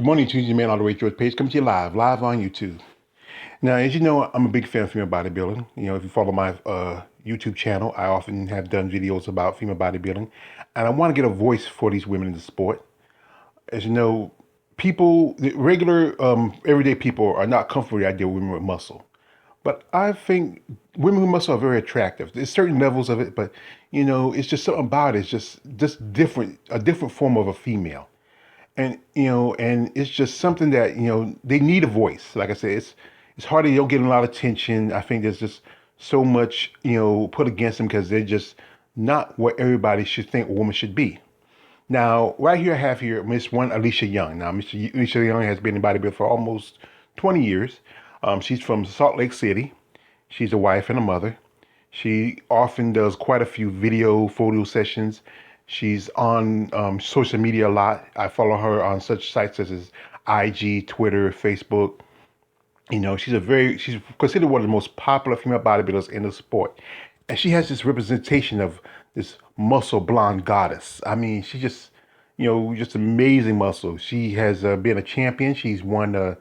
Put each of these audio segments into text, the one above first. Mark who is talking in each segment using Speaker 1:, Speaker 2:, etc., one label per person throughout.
Speaker 1: Good morning, Tuesday Man all the way George Page coming to you live on YouTube. Now, as you know, I'm a big fan of female bodybuilding. If you follow my YouTube channel, I often have done videos about female bodybuilding, and I want to get a voice for these women in the sport. As you know, people, the regular, everyday people are not comfortable with the idea of women with muscle. But I think women with muscle are very attractive. There's certain levels of it, but it's just something about it. It's just different, a different form of a female. And it's just something that they need a voice. Like I said, it's hard. They don't get a lot of attention. I think there's just so much put against them because they're just not what everybody should think a woman should be. Now, right here I have here Miss One Aleesha Young. Now, Aleesha Young has been in bodybuilding for almost 20 years. She's from Salt Lake City. She's a wife and a mother. She often does quite a few video photo sessions. She's on social media a lot. I follow her on such sites such as IG, Twitter, Facebook. She's considered one of the most popular female bodybuilders in the sport. And she has this representation of this muscle blonde goddess. I mean, she just amazing muscle. She has been a champion. She's won the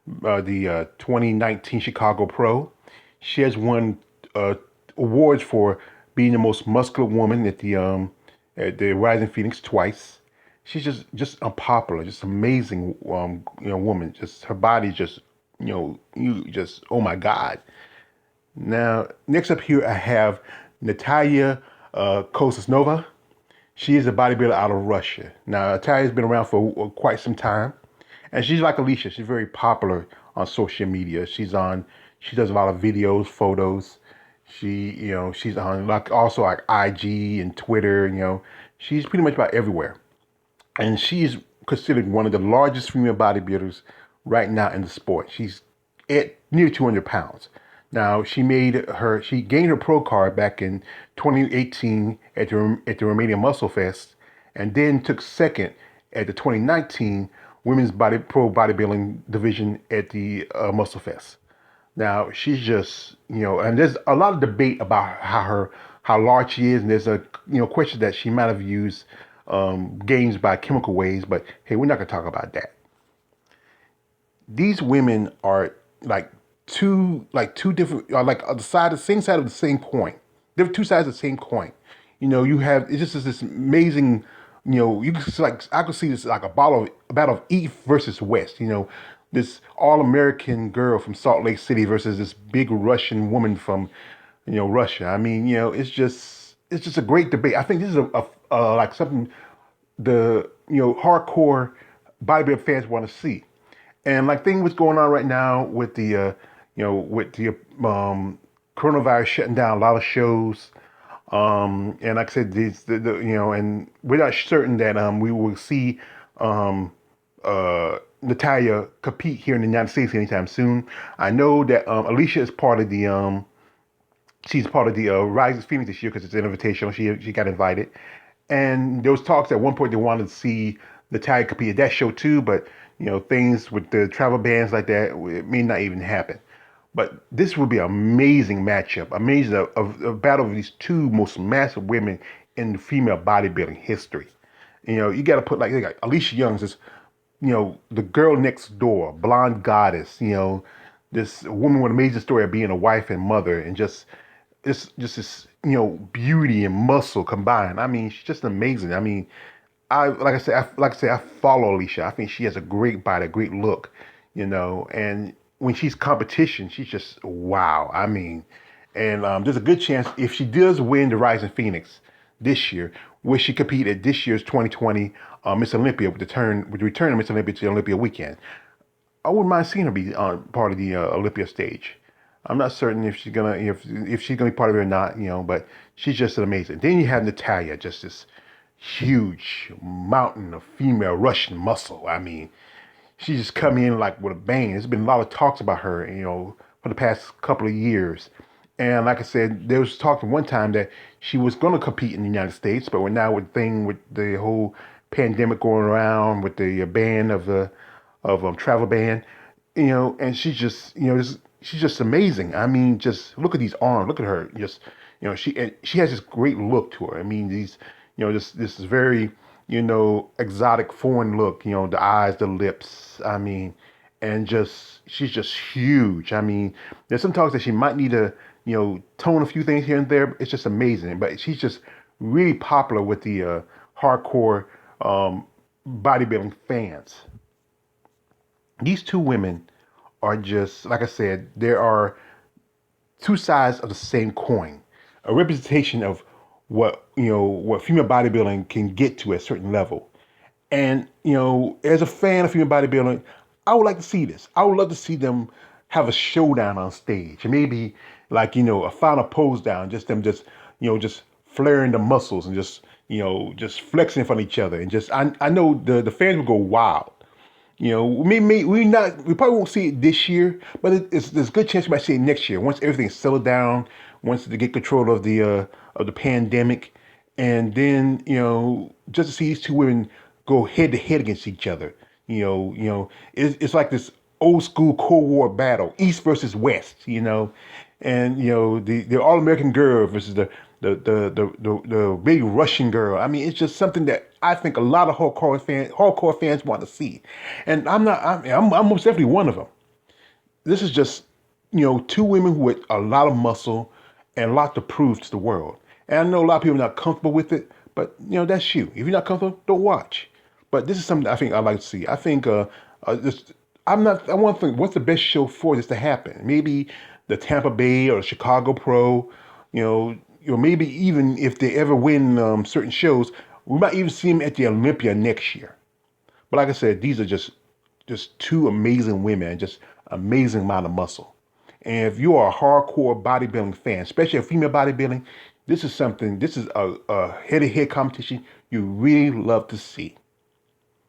Speaker 1: 2019 Chicago Pro. She has won uh, awards for being the most muscular woman at the Rising Phoenix twice. She's just unpopular, just amazing woman. Just her body just you just oh my God. Now next up here I have Nataliya Kuznetsova. She is a bodybuilder out of Russia. Now Nataliya's been around for quite some time, and she's like Aleesha. She's very popular on social media. She does a lot of videos, photos. She's on like also like IG and Twitter. She's pretty much about everywhere, and she's considered one of the largest female bodybuilders right now in the sport. She's at near 200 pounds. Now she gained her pro card back in 2018 at the Romania Muscle Fest, and then took second at the 2019 Women's Pro Bodybuilding Division at the Muscle Fest. Now she's just and there's a lot of debate about how large she is, and there's a question that she might have used gains by chemical ways, but hey, we're not gonna talk about that. These women are two different, are like on the same side of the same coin. They're two sides of the same coin. You have it's just this amazing. You can like I could see this like a battle of East versus West. This all American girl from Salt Lake City versus this big Russian woman from Russia. I mean, it's just a great debate. I think this is like something the hardcore bodybuilding fans want to see. And like thing what's going on right now with the coronavirus shutting down a lot of shows. And like I said, and we're not certain that we will see Nataliya compete here in the United States anytime soon. I know that Aleesha is part of the she's part of the Rise Phoenix this year because it's an invitational. She got invited, and there was talks at one point they wanted to see Nataliya compete at that show too, but things with the travel bans like that, it may not even happen. But this would be an amazing matchup, amazing a battle of these two most massive women in female bodybuilding history. You got to put like Aleesha Young's this, the girl next door, blonde goddess. This woman with an amazing story of being a wife and mother, and just this beauty and muscle combined. I mean, she's just amazing. I mean, I follow Aleesha. I think she has a great body, a great look, and when she's competition, she's just wow. I mean, and there's a good chance if she does win the Rising Phoenix this year, will she compete at this year's 2020 Miss Olympia with the return of Miss Olympia to the Olympia weekend. I wouldn't mind seeing her be on part of the Olympia stage. I'm not certain if she's gonna be part of it or not, but she's just amazing. Then you have Nataliya, just this huge mountain of female Russian muscle. I mean, she just come in like with a bang. There's been a lot of talks about her, for the past couple of years. And like I said, there was talk at one time that she was going to compete in the United States, but we're now with the whole pandemic going around with the ban of the of travel ban, and she's just amazing. I mean, just look at these arms, look at her, just she has this great look to her. I mean, this is very exotic foreign look, the eyes, the lips. I mean, and she's just huge. I mean, there's some talks that she might need to, tone a few things here and there. It's just amazing. But she's just really popular with the hardcore bodybuilding fans. These two women are just, like I said, there are two sides of the same coin, a representation of what female bodybuilding can get to at a certain level. And as a fan of female bodybuilding, I would like to see this. I would love to see them have a showdown on stage, and maybe like a final pose down, just them just flaring the muscles and just flexing in front of each other, and just I know the fans will go wild. We probably won't see it this year, but there's a good chance we might see it next year once everything's settled down, once they get control of the pandemic, and then just to see these two women go head to head against each other. It's like this old school Cold War battle, East versus West. And the All American girl versus the big Russian girl. I mean, it's just something that I think a lot of hardcore fans want to see, and I'm most definitely one of them. This is just two women with a lot of muscle and a lot to prove to the world. And I know a lot of people are not comfortable with it, but that's you. If you're not comfortable, don't watch. But this is something I think I'd like to see. I think this. I want to think, what's the best show for this to happen? Maybe the Tampa Bay or the Chicago Pro. Maybe even if they ever win certain shows, we might even see them at the Olympia next year. But like I said, these are just two amazing women and just amazing amount of muscle. And if you are a hardcore bodybuilding fan, especially a female bodybuilding, this is a head-to-head competition you really love to see.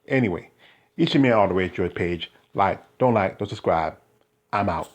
Speaker 1: Anyway, it's your man all the way at your page. Don't subscribe. I'm out.